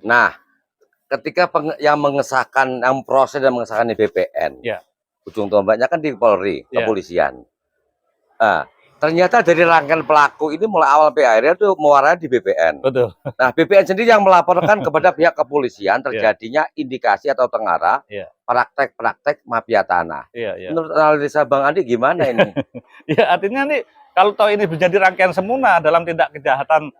Nah, ketika yang mengesahkan, yang proses dan mengesahkan di BPN, Ya. ujung tombaknya kan di Polri, Ya. kepolisian. Nah, ternyata dari rangkaian pelaku ini mulai awal sampai akhirnya itu muaranya di BPN. Betul. Nah, BPN sendiri yang melaporkan kepada pihak kepolisian terjadinya indikasi atau tengarah praktek-praktek mafia tanah. Menurut analisa Bang Andi gimana ini? Ya, artinya nih kalau tahu ini menjadi rangkaian semuna dalam tindak kejahatan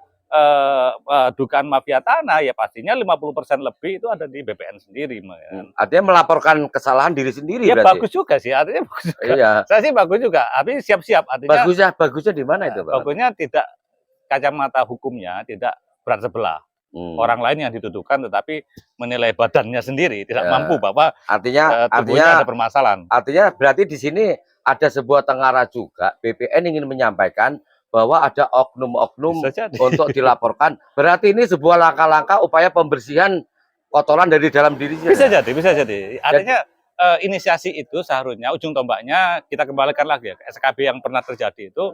dugaan mafia tanah, ya pastinya 50% lebih itu ada di BPN sendiri. Artinya melaporkan kesalahan diri sendiri ya, berarti? Bagus juga sih, artinya bagus juga. Iya. Saya sih bagus juga, tapi siap-siap. Artinya bagusnya di mana itu, Bang? Bagusnya tidak kacamata hukumnya, tidak berat sebelah. Orang lain yang dituduhkan tetapi menilai badannya sendiri tidak mampu bahwa tubuhnya ada permasalahan. Artinya berarti di sini ada sebuah tengarah juga, BPN ingin menyampaikan bahwa ada oknum-oknum untuk dilaporkan. Berarti ini sebuah langkah-langkah upaya pembersihan kotoran dari dalam diri. Bisa jadi. Artinya inisiasi itu seharusnya ujung tombaknya kita kembalikan lagi ya ke SKB yang pernah terjadi itu,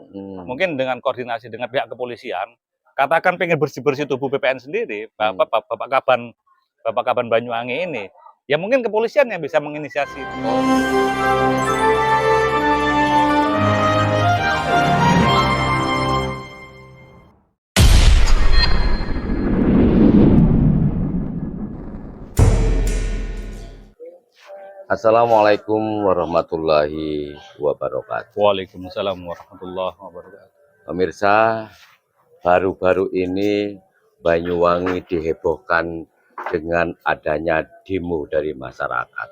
mungkin dengan koordinasi dengan pihak kepolisian. Katakan pengen bersih-bersih tubuh BPN sendiri, Bapak Kaban Banyuwangi ini, ya mungkin kepolisian yang bisa menginisiasi. Assalamualaikum warahmatullahi wabarakatuh. Waalaikumsalam warahmatullahi wabarakatuh. Pemirsa, baru-baru ini Banyuwangi dihebohkan dengan adanya demo dari masyarakat.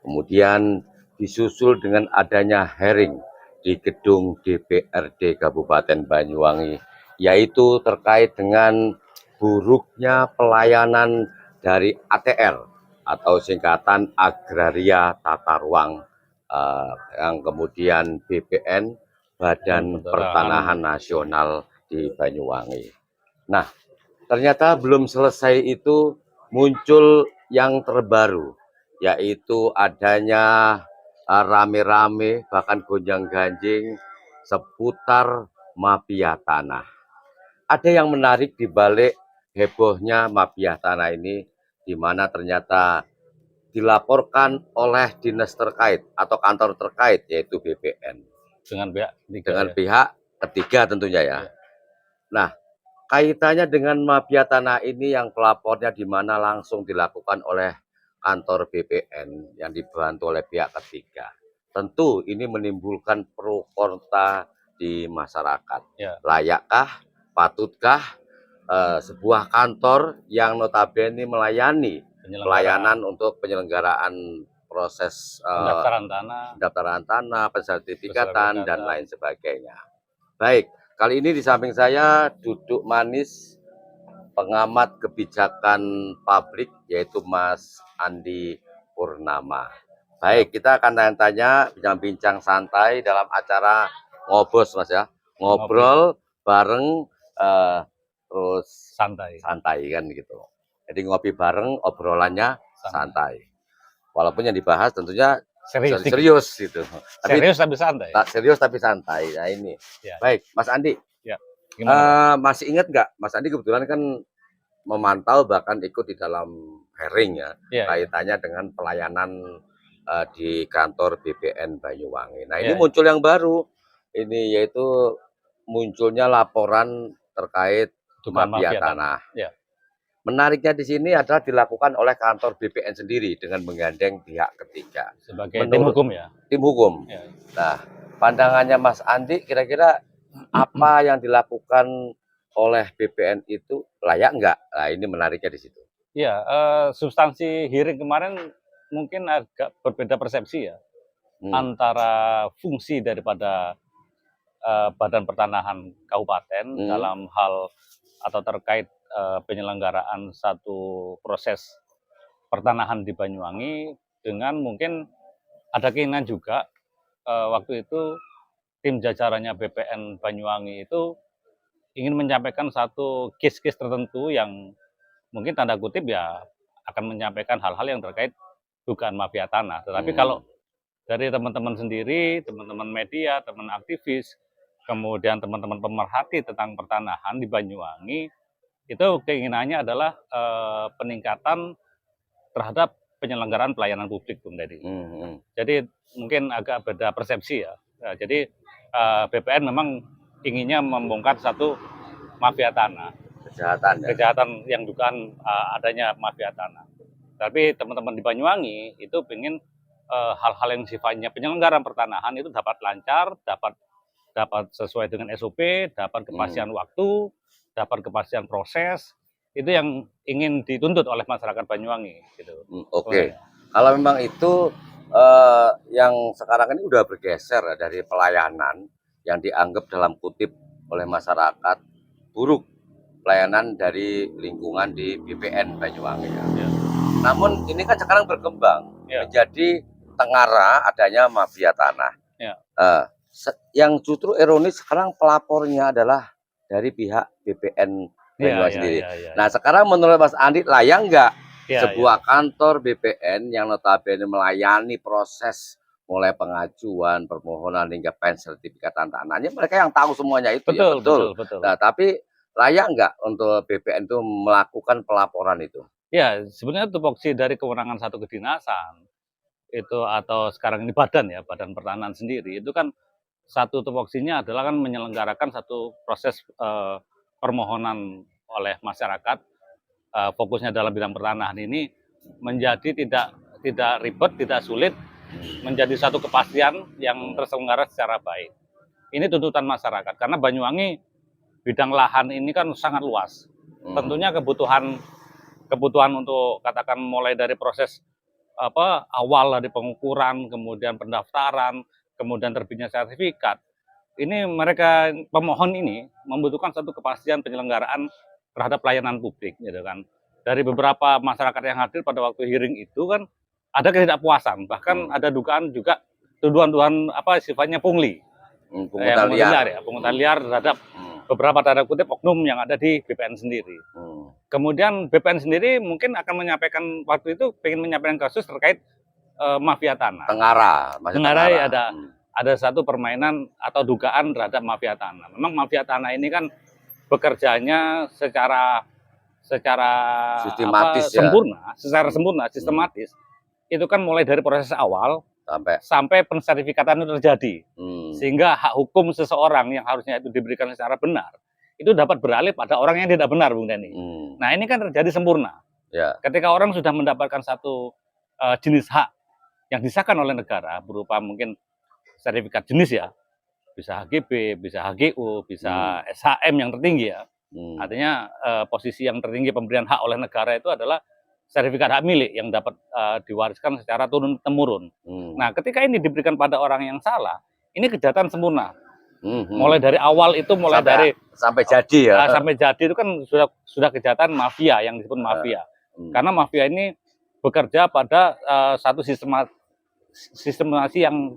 Kemudian disusul dengan adanya hearing di gedung DPRD Kabupaten Banyuwangi, yaitu terkait dengan buruknya pelayanan dari ATR atau singkatan Agraria Tata Ruang, yang kemudian BPN, Badan Pertanahan Nasional di Banyuwangi. Nah, ternyata belum selesai itu muncul yang terbaru, yaitu adanya rame-rame bahkan gonjang-ganjing seputar mafia tanah. Ada yang menarik di balik hebohnya mafia tanah ini, di mana ternyata dilaporkan oleh dinas terkait atau kantor terkait, yaitu BPN. Dengan pihak ketiga tentunya ya. Nah, kaitannya dengan mafia tanah ini yang pelapornya di mana langsung dilakukan oleh kantor BPN yang dibantu oleh pihak ketiga. Tentu ini menimbulkan pro kontra di masyarakat. Layakkah, patutkah sebuah kantor yang notabene melayani pelayanan untuk penyelenggaraan proses pendaftaran tanah, pensertifikatan dan lain sebagainya. Baik, kali ini di samping saya duduk manis pengamat kebijakan publik, yaitu Mas Andi Purnama. Baik, kita akan tanya-tanya, bincang-bincang santai dalam acara ngobos, Mas ya. Ngobrol bareng, terus santai kan gitu. Jadi ngopi bareng, obrolannya santai. Walaupun yang dibahas tentunya serius gitu. Serius tapi santai. Serius tapi santai. Nah ini. Baik, Mas Andi. Masih ingat nggak? Mas Andi kebetulan kan memantau bahkan ikut di dalam hearing ya, kaitannya dengan pelayanan di kantor BPN Banyuwangi. Nah ini muncul yang baru, ini yaitu munculnya laporan terkait mafia tanah. Menariknya di sini adalah dilakukan oleh kantor BPN sendiri dengan menggandeng pihak ketiga. Sebagai tim hukum ya? Tim hukum. Nah, pandangannya Mas Andi kira-kira apa yang dilakukan oleh BPN itu layak enggak? Nah, ini menariknya di situ. Iya, substansi hearing kemarin mungkin agak berbeda persepsi ya. Antara fungsi daripada Badan Pertanahan Kabupaten dalam hal atau terkait penyelenggaraan satu proses pertanahan di Banyuwangi, dengan mungkin ada keinginan juga waktu itu tim jajarannya BPN Banyuwangi itu ingin menyampaikan satu case-case tertentu yang mungkin tanda kutip ya akan menyampaikan hal-hal yang terkait dugaan mafia tanah. Tetapi kalau dari teman-teman sendiri, teman-teman media, teman aktivis, kemudian teman-teman pemerhati tentang pertanahan di Banyuwangi, itu keinginannya adalah peningkatan terhadap penyelenggaraan pelayanan publik, Bung Deddy. Jadi mungkin agak beda persepsi ya. Jadi BPN memang inginnya membongkar satu mafia tanah, kejahatan yang dugaan adanya mafia tanah. Tapi teman-teman di Banyuwangi itu ingin hal-hal yang sifatnya penyelenggaraan pertanahan itu dapat lancar, dapat sesuai dengan SOP, dapat kepastian waktu, dapat kepastian proses. Itu yang ingin dituntut oleh masyarakat Banyuwangi. Gitu. Oke. Kalau memang itu yang sekarang ini udah bergeser dari pelayanan yang dianggap dalam kutip oleh masyarakat buruk, pelayanan dari lingkungan di BPN Banyuwangi. Ya. Namun ini kan sekarang berkembang menjadi tengara adanya mafia tanah. Ya. Yang justru ironis sekarang pelapornya adalah dari pihak BPN Banyuwangi sendiri. Nah sekarang menurut Mas Andi layak nggak sebuah kantor BPN yang notabene melayani proses mulai pengajuan, permohonan hingga pensertifikatan tanahnya, mereka yang tahu semuanya itu. Betul. Nah tapi layak nggak untuk BPN itu melakukan pelaporan itu? Ya sebenarnya tupoksi dari kewenangan satu kedinasan itu atau sekarang ini badan pertanahan sendiri itu kan satu tupoksinya adalah kan menyelenggarakan satu proses permohonan oleh masyarakat, fokusnya dalam bidang pertanahan ini menjadi tidak ribet, tidak sulit, menjadi satu kepastian yang terselenggara secara baik. Ini tuntutan masyarakat karena Banyuwangi bidang lahan ini kan sangat luas. Tentunya kebutuhan untuk katakan mulai dari proses awal dari pengukuran, kemudian pendaftaran, kemudian terbitnya sertifikat. Ini mereka pemohon ini membutuhkan satu kepastian penyelenggaraan terhadap pelayanan publik, gitu kan. Dari beberapa masyarakat yang hadir pada waktu hearing itu kan ada ketidakpuasan, bahkan ada dugaan juga tuduhan-tuduhan sifatnya pungli, pungutan liar terhadap beberapa tanda kutip oknum yang ada di BPN sendiri. Kemudian BPN sendiri mungkin akan menyampaikan waktu itu pengen menyampaikan kasus terkait mafia tanah. Tengara ada satu permainan atau dugaan terhadap mafia tanah. Memang mafia tanah ini kan bekerjanya secara sistematis, sempurna, sistematis. Itu kan mulai dari proses awal sampai pensertifikatan itu terjadi. Sehingga hak hukum seseorang yang harusnya itu diberikan secara benar, itu dapat beralih pada orang yang tidak benar, Bung Denny. Nah ini kan terjadi sempurna. Ketika orang sudah mendapatkan satu jenis hak yang disahkan oleh negara, berupa mungkin sertifikat jenis bisa HGB, bisa HGU, bisa SHM yang tertinggi Artinya posisi yang tertinggi pemberian hak oleh negara itu adalah sertifikat hak milik yang dapat diwariskan secara turun-temurun. Nah, ketika ini diberikan pada orang yang salah, ini kejahatan sempurna. Mulai dari awal itu sampai jadi sampai jadi itu kan sudah kejahatan mafia yang disebut mafia. Karena mafia ini bekerja pada satu sistemasi yang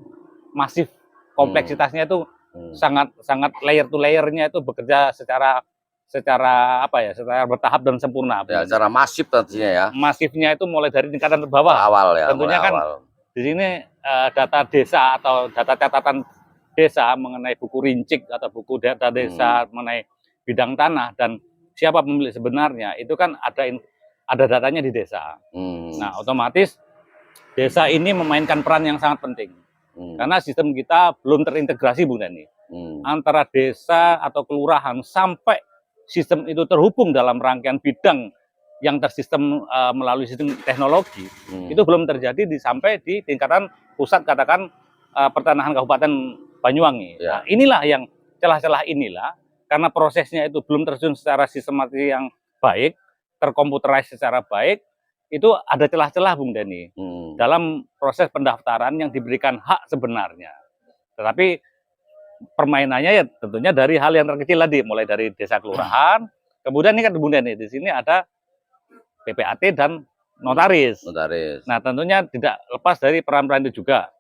masif, kompleksitasnya itu sangat layer to layernya itu bekerja secara bertahap dan sempurna. Secara masif tentunya Masifnya itu mulai dari tingkatan terbawah. Tentunya kan di sini data desa atau data catatan desa mengenai buku rincik atau buku data desa mengenai bidang tanah dan siapa pemilik sebenarnya itu kan ada datanya di desa. Nah, otomatis desa ini memainkan peran yang sangat penting. Karena sistem kita belum terintegrasi, Bung Dani. Antara desa atau kelurahan sampai sistem itu terhubung dalam rangkaian bidang yang tersistem melalui sistem teknologi, itu belum terjadi sampai di tingkatan pusat, katakan pertanahan Kabupaten Banyuwangi. Nah, inilah yang celah-celah inilah, karena prosesnya itu belum terjun secara sistematis yang baik, terkomputerisasi secara baik, itu ada celah-celah, Bung Dani, dalam proses pendaftaran yang diberikan hak sebenarnya. Tetapi permainannya ya tentunya dari hal yang terkecil tadi, mulai dari desa kelurahan, kemudian ini kan Bung Dani, di sini ada PPAT dan notaris. Nah, tentunya tidak lepas dari peran-peran itu juga.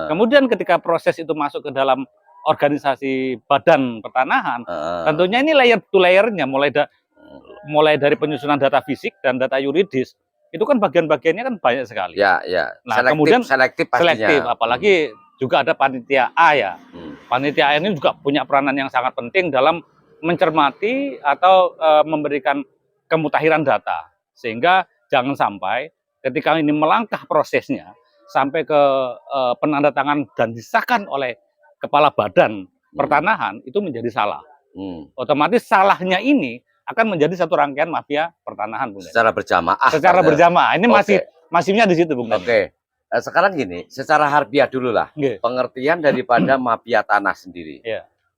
Kemudian ketika proses itu masuk ke dalam organisasi badan pertanahan, tentunya ini layer to layernya, mulai dari penyusunan data fisik dan data yuridis, itu kan bagian-bagiannya kan banyak sekali. Nah, kemudian selektif, apalagi juga ada panitia A Panitia A ini juga punya peranan yang sangat penting dalam mencermati atau memberikan kemutahiran data. Sehingga jangan sampai ketika ini melangkah prosesnya sampai ke penandatangan dan disahkan oleh kepala badan pertanahan itu menjadi salah. Otomatis salahnya ini akan menjadi satu rangkaian mafia pertanahan, Bung Dani. Secara berjamaah. Secara berjamaah. Ini masifnya di situ, Bung Dani. Sekarang gini, secara harfiah dulu lah. Pengertian daripada mafia tanah sendiri.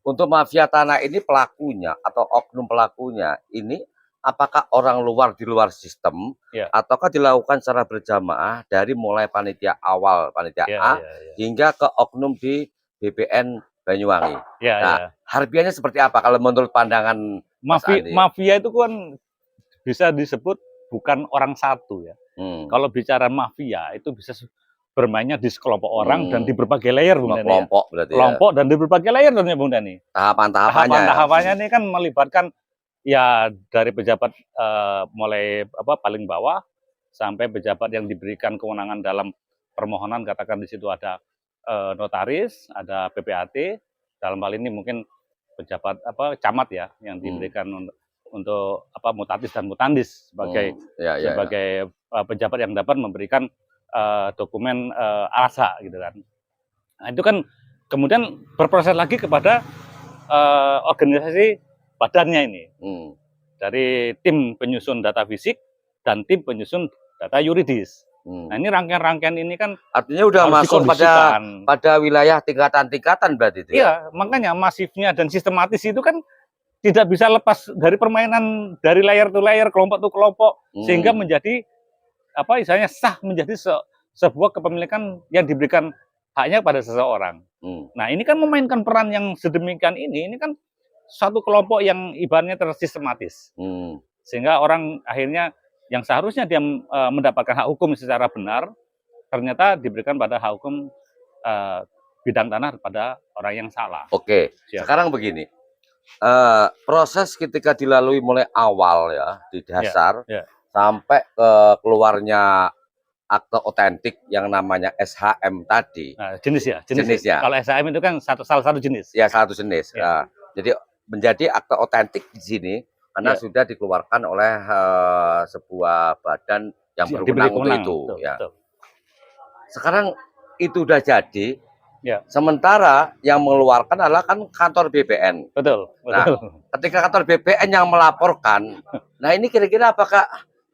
Untuk mafia tanah ini pelakunya atau oknum pelakunya ini apakah orang luar di luar sistem ataukah dilakukan secara berjamaah dari mulai panitia awal, panitia A hingga ke oknum di BPN Banyuwangi. Harfiahnya seperti apa kalau menurut pandangan mafia itu kan bisa disebut bukan orang satu ya. Kalau bicara mafia itu bisa bermainnya di sekelompok orang dan di berbagai layer, Bung Dani. Kelompok berarti. Kelompok dan di berbagai layer tentunya, Bung Dani. Tahapan-tahapannya ini kan melibatkan ya dari pejabat mulai paling bawah sampai pejabat yang diberikan kewenangan dalam permohonan, katakan di situ ada notaris, ada PPAT, dalam hal ini mungkin pejabat camat ya yang diberikan untuk mutatis dan mutandis sebagai sebagai pejabat yang dapat memberikan dokumen alasa gitu kan. Nah, itu kan kemudian berproses lagi kepada organisasi badannya ini, dari tim penyusun data fisik dan tim penyusun data yuridis. Nah ini rangkaian-rangkaian ini kan artinya udah masuk pada wilayah tingkatan-tingkatan berarti itu. Iya, makanya masifnya dan sistematis itu kan tidak bisa lepas dari permainan dari layer to layer, kelompok to kelompok, sehingga menjadi istilahnya sah menjadi sebuah kepemilikan yang diberikan haknya pada seseorang. Nah ini kan memainkan peran yang sedemikian ini kan satu kelompok yang ibaratnya tersistematis, sehingga orang akhirnya yang seharusnya dia mendapatkan hak hukum secara benar, ternyata diberikan pada hak hukum bidang tanah pada orang yang salah. Sekarang begini, proses ketika dilalui mulai awal ya di dasar sampai ke keluarnya akte otentik yang namanya SHM tadi. Jenisnya. Kalau SHM itu kan salah satu jenis. Ya, satu jenis. Jadi menjadi akte otentik di sini karena sudah dikeluarkan oleh sebuah badan yang berwenang untuk itu. Betul. Sekarang itu sudah jadi. Sementara yang mengeluarkan adalah kan kantor BPN. Betul. Nah, ketika kantor BPN yang melaporkan, nah ini kira-kira apakah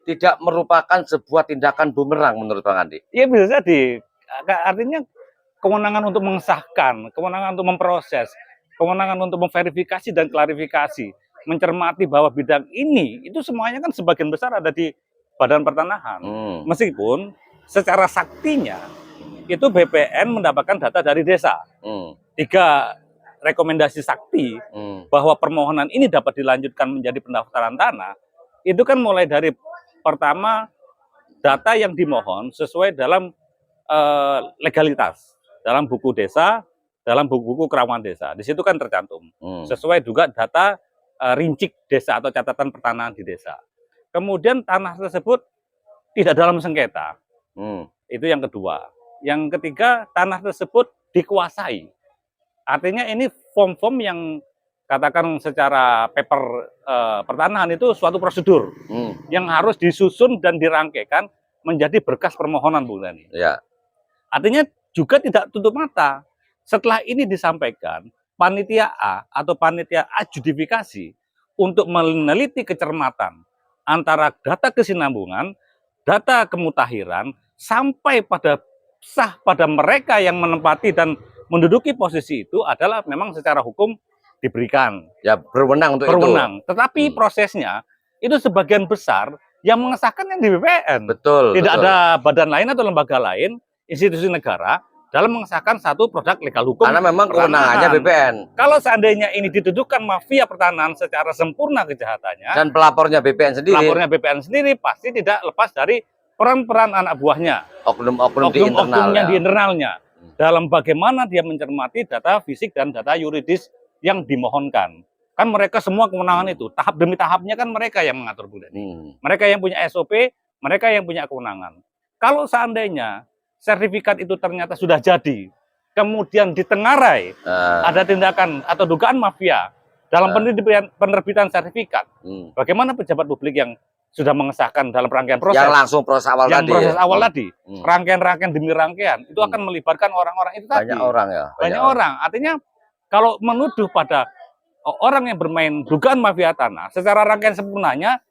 tidak merupakan sebuah tindakan bumerang menurut Bang Andi? Iya bisa jadi. Artinya kewenangan untuk mengesahkan, kewenangan untuk memproses, kewenangan untuk memverifikasi dan klarifikasi, mencermati bahwa bidang ini itu semuanya kan sebagian besar ada di Badan Pertanahan. Meskipun secara saktinya itu BPN mendapatkan data dari desa. 3 rekomendasi sakti bahwa permohonan ini dapat dilanjutkan menjadi pendaftaran tanah, itu kan mulai dari pertama data yang dimohon sesuai dalam legalitas, dalam buku desa, dalam buku-buku kerawanan desa. Di situ kan tercantum. Sesuai juga data rincik desa atau catatan pertanahan di desa. Kemudian tanah tersebut tidak dalam sengketa. Itu yang kedua. Yang ketiga, tanah tersebut dikuasai. Artinya ini form-form yang katakan secara paper pertanahan itu suatu prosedur yang harus disusun dan dirangkaikan menjadi berkas permohonan, Bung Dani. Artinya juga tidak tutup mata. Setelah ini disampaikan, panitia A atau panitia adjudifikasi untuk meneliti kecermatan antara data kesinambungan, data kemutahiran, sampai pada sah pada mereka yang menempati dan menduduki posisi itu adalah memang secara hukum diberikan. Ya, berwenang untuk itu. Tetapi prosesnya itu sebagian besar yang mengesahkan yang di BPN. Tidak ada badan lain atau lembaga lain, institusi negara, dalam mengesahkan satu produk legal hukum. Karena memang kewenangannya BPN. Kalau seandainya ini dituduhkan mafia pertanahan secara sempurna kejahatannya, dan pelapornya BPN sendiri. Pelapornya BPN sendiri pasti tidak lepas dari peran-peran anak buahnya. Oknum-oknum di internalnya. Dalam bagaimana dia mencermati data fisik dan data yuridis yang dimohonkan. Kan mereka semua kewenangan itu. Tahap demi tahapnya kan mereka yang mengatur, Bu Dani. Mereka yang punya SOP, mereka yang punya kewenangan. Kalau seandainya sertifikat itu ternyata sudah jadi, kemudian ditengarai, ada tindakan atau dugaan mafia dalam penerbitan sertifikat. Bagaimana pejabat publik yang sudah mengesahkan dalam rangkaian proses, yang langsung proses awal yang tadi, proses awal tadi, rangkaian demi rangkaian, itu akan melibatkan orang-orang itu tadi. Banyak orang ya. Banyak orang. Artinya kalau menuduh pada orang yang bermain dugaan mafia tanah, secara rangkaian sempurnanya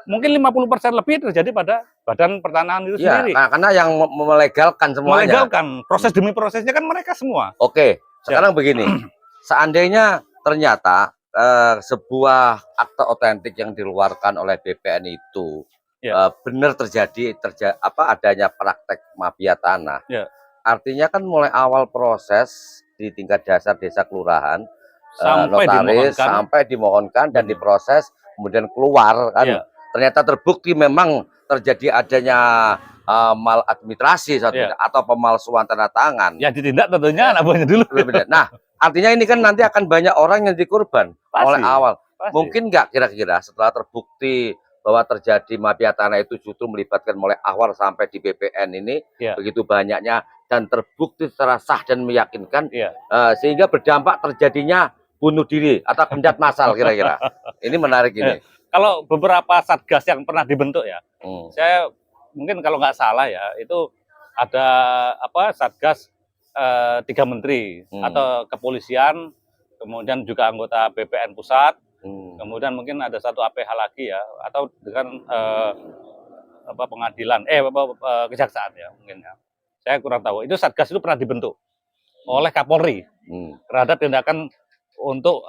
mungkin 50% lebih terjadi pada Badan Pertanahan itu sendiri. Karena yang melegalkan semuanya. Melegalkan, proses demi prosesnya kan mereka semua. Oke, sekarang begini. Seandainya ternyata sebuah akte otentik yang dikeluarkan oleh BPN itu benar terjadi adanya praktek mafia tanah. Artinya kan mulai awal proses di tingkat dasar desa kelurahan, notaris sampai dimohonkan dan diproses, kemudian keluar kan. Ternyata terbukti memang terjadi adanya maladministrasi atau pemalsuan tanda tangan. Ya ditindak tentunya anak dulu. Nah, artinya ini kan nanti akan banyak orang yang dikorban oleh awal. Mungkin nggak kira-kira setelah terbukti bahwa terjadi mafia tanah itu justru melibatkan mulai awal sampai di BPN ini begitu banyaknya dan terbukti secara sah dan meyakinkan, sehingga berdampak terjadinya bunuh diri atau kendat massal kira-kira. Ini menarik ini. Kalau beberapa satgas yang pernah dibentuk saya mungkin kalau nggak salah ya, itu ada satgas 3 menteri atau kepolisian, kemudian juga anggota BPN pusat, kemudian mungkin ada 1 APH lagi ya, atau dengan pengadilan, kejaksaan ya mungkin ya. Saya kurang tahu. Itu satgas itu pernah dibentuk oleh Kapolri terhadap tindakan untuk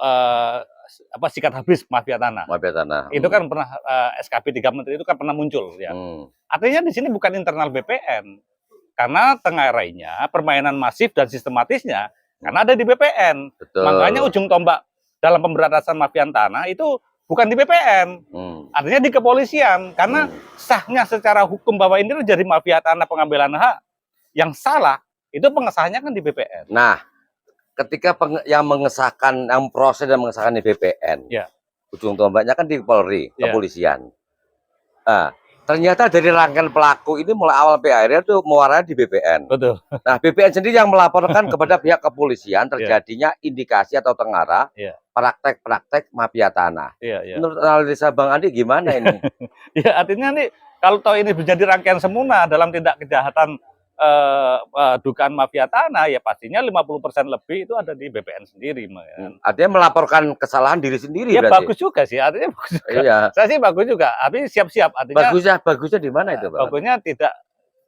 sikat habis mafia tanah. Itu kan pernah SKP 3 menteri itu kan pernah muncul ya. Artinya di sini bukan internal BPN. Karena tengarainya permainan masif dan sistematisnya karena ada di BPN. Makanya ujung tombak dalam pemberantasan mafia tanah itu bukan di BPN. Artinya di kepolisian karena sahnya secara hukum bahwa ini terjadi mafia tanah pengambilan hak yang salah itu pengesahannya kan di BPN. Nah, ketika yang mengesahkan, yang proses dan mengesahkan di BPN, ujung tombaknya kan di Polri, kepolisian. Ternyata dari rangkaian pelaku ini mulai awal akhirnya itu muaranya di BPN. Betul. Nah, BPN sendiri yang melaporkan kepada pihak kepolisian terjadinya indikasi atau tengara praktek-praktek mafia tanah. Menurut analisa Bang Andi gimana ini? Ya artinya nih kalau tahu ini menjadi rangkaian sempurna dalam tindak kejahatan dugaan mafia tanah, ya pastinya 50% lebih itu ada di BPN sendiri. Artinya melaporkan kesalahan diri sendiri. Ya berarti bagus juga sih, artinya bagus juga. Saya sih bagus juga, tapi siap-siap. Artinya bagusnya di mana itu, Bang? Bagusnya tidak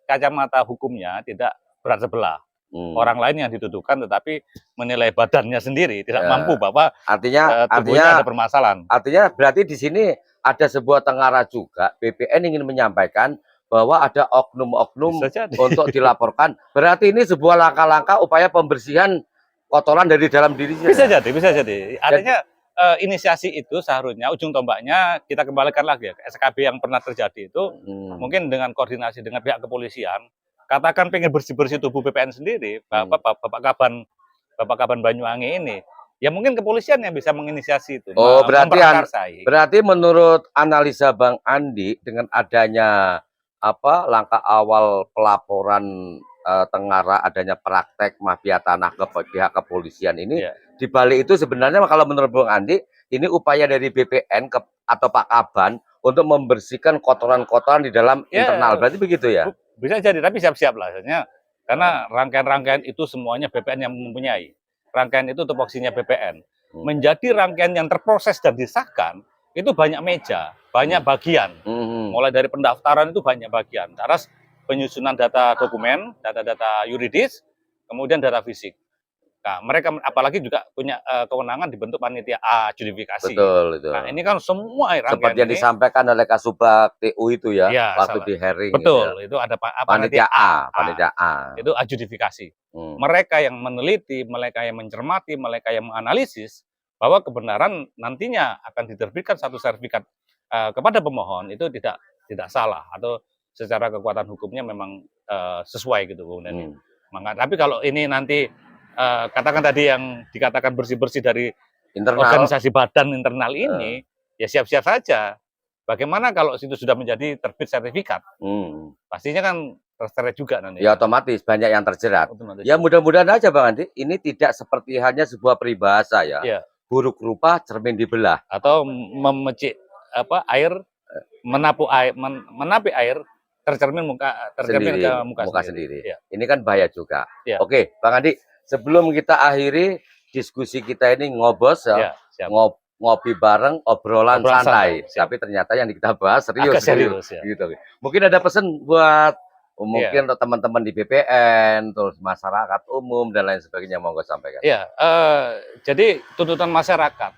kacamata hukumnya tidak berat sebelah. Orang lain yang dituduhkan tetapi menilai badannya sendiri tidak mampu bahwa artinya ada permasalahan. Artinya berarti di sini ada sebuah tengara juga. BPN ingin menyampaikan bahwa ada oknum-oknum untuk dilaporkan. Berarti ini sebuah langkah-langkah upaya pembersihan kotoran dari dalam diri. Bisa jadi. Artinya inisiasi itu seharusnya ujung tombaknya kita kembalikan lagi ya ke SKB yang pernah terjadi itu, mungkin dengan koordinasi dengan pihak kepolisian. Katakan pengen bersih-bersih tubuh BPN sendiri, Bapak Kaban Banyuwangi ini. Ya mungkin kepolisian yang bisa menginisiasi itu. Berarti menurut analisa Bang Andi dengan adanya langkah awal pelaporan tengara adanya praktek mafia tanah ke pihak kepolisian ini, di balik itu sebenarnya kalau menurut Bang Andi ini upaya dari BPN atau Pak Kaban untuk membersihkan kotoran-kotoran di dalam internal, berarti begitu ya? Bisa jadi, tapi siap-siap lah karena rangkaian-rangkaian itu semuanya BPN yang mempunyai. Rangkaian itu tupoksinya BPN. Menjadi rangkaian yang terproses dan disahkan itu banyak meja, banyak bagian. Mulai dari pendaftaran itu banyak bagian. Terus penyusunan data dokumen, data-data yuridis, kemudian data fisik. Nah, mereka apalagi juga punya kewenangan dibentuk panitia adjudifikasi. Betul, itu. Nah, ini kan semua rangkaian seperti yang disampaikan oleh Kasubag TU itu ya, waktu di hearing. Betul, itu ada panitia A. Itu adjudifikasi. Mereka yang meneliti, mereka yang mencermati, mereka yang menganalisis bahwa kebenaran nantinya akan diterbitkan satu sertifikat kepada pemohon itu tidak salah atau secara kekuatan hukumnya memang sesuai gitu kemudian. Tapi kalau ini nanti katakan tadi yang dikatakan bersih-bersih dari organisasi badan internal ini, ya siap-siap saja. Bagaimana kalau itu sudah menjadi terbit sertifikat? Pastinya kan terseret juga nanti. Ya otomatis banyak yang terjerat. Ya mudah-mudahan aja Bang Andi, ini tidak seperti hanya sebuah peribahasa ya. buruk rupa cermin dibelah atau memecik air, menapi air tercermin sendiri, ke muka sendiri. Ya. Ini kan bahaya juga. Ya. Oke, Bang Andi, sebelum kita akhiri diskusi kita ini ngobos ya, ngopi bareng, obrolan santai. Tapi ternyata yang kita bahas serius, ya. Gitu. Mungkin ada pesan buat mungkin untuk teman-teman di BPN, terus masyarakat umum dan lain sebagainya, monggo sampaikan. Ya, jadi tuntutan masyarakat,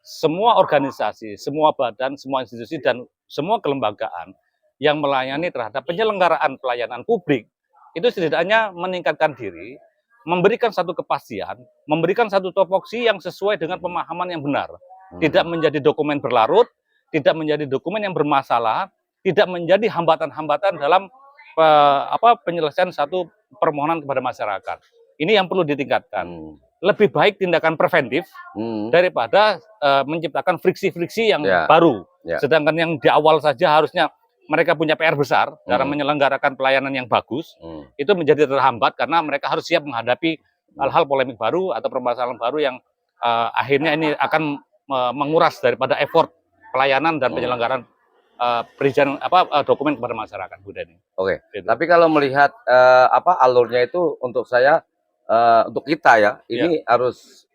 semua organisasi, semua badan, semua institusi dan semua kelembagaan yang melayani terhadap penyelenggaraan pelayanan publik itu setidaknya meningkatkan diri, memberikan satu kepastian, memberikan satu topoksi yang sesuai dengan pemahaman yang benar. Tidak menjadi dokumen berlarut, tidak menjadi dokumen yang bermasalah, tidak menjadi hambatan-hambatan dalam penyelesaian satu permohonan kepada masyarakat. Ini yang perlu ditingkatkan. Lebih baik tindakan preventif daripada menciptakan friksi-friksi yang baru. Sedangkan yang di awal saja harusnya mereka punya PR besar karena menyelenggarakan pelayanan yang bagus, itu menjadi terhambat karena mereka harus siap menghadapi hal-hal polemik baru atau permasalahan baru yang akhirnya ini akan menguras daripada effort pelayanan dan penyelenggaraan perizinan dokumen kepada masyarakat, Bu Deni. Oke. Gitu. Tapi kalau melihat alurnya itu untuk saya, untuk kita ya, ini harus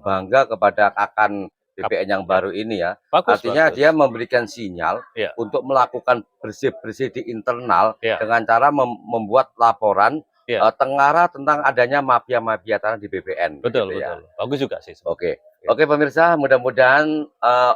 bangga kepada Kakan BPN yang baru ini ya. Artinya dia memberikan sinyal untuk melakukan bersih-bersih di internal dengan cara membuat laporan Tengara tentang adanya mafia-mafia tanah di BPN. Betul, gitu betul. Bagus juga sih. Oke. Oke pemirsa, mudah-mudahan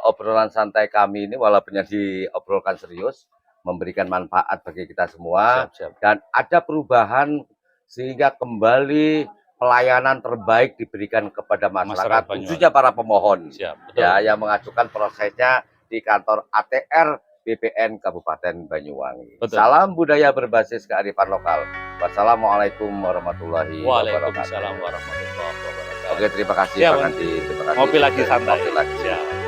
obrolan santai kami ini walaupun yang diobrolkan serius memberikan manfaat bagi kita semua dan ada perubahan sehingga kembali pelayanan terbaik diberikan kepada masyarakat khususnya para pemohon ya yang mengajukan prosesnya di kantor ATR BPN Kabupaten Banyuwangi. Betul. Salam budaya berbasis kearifan lokal. Wassalamualaikum warahmatullahi wabarakatuh. Waalaikumsalam warahmatullahi wabarakatuh. Oke, terima kasih Pak Andi. Ngopi lagi santai. Ngopi lagi.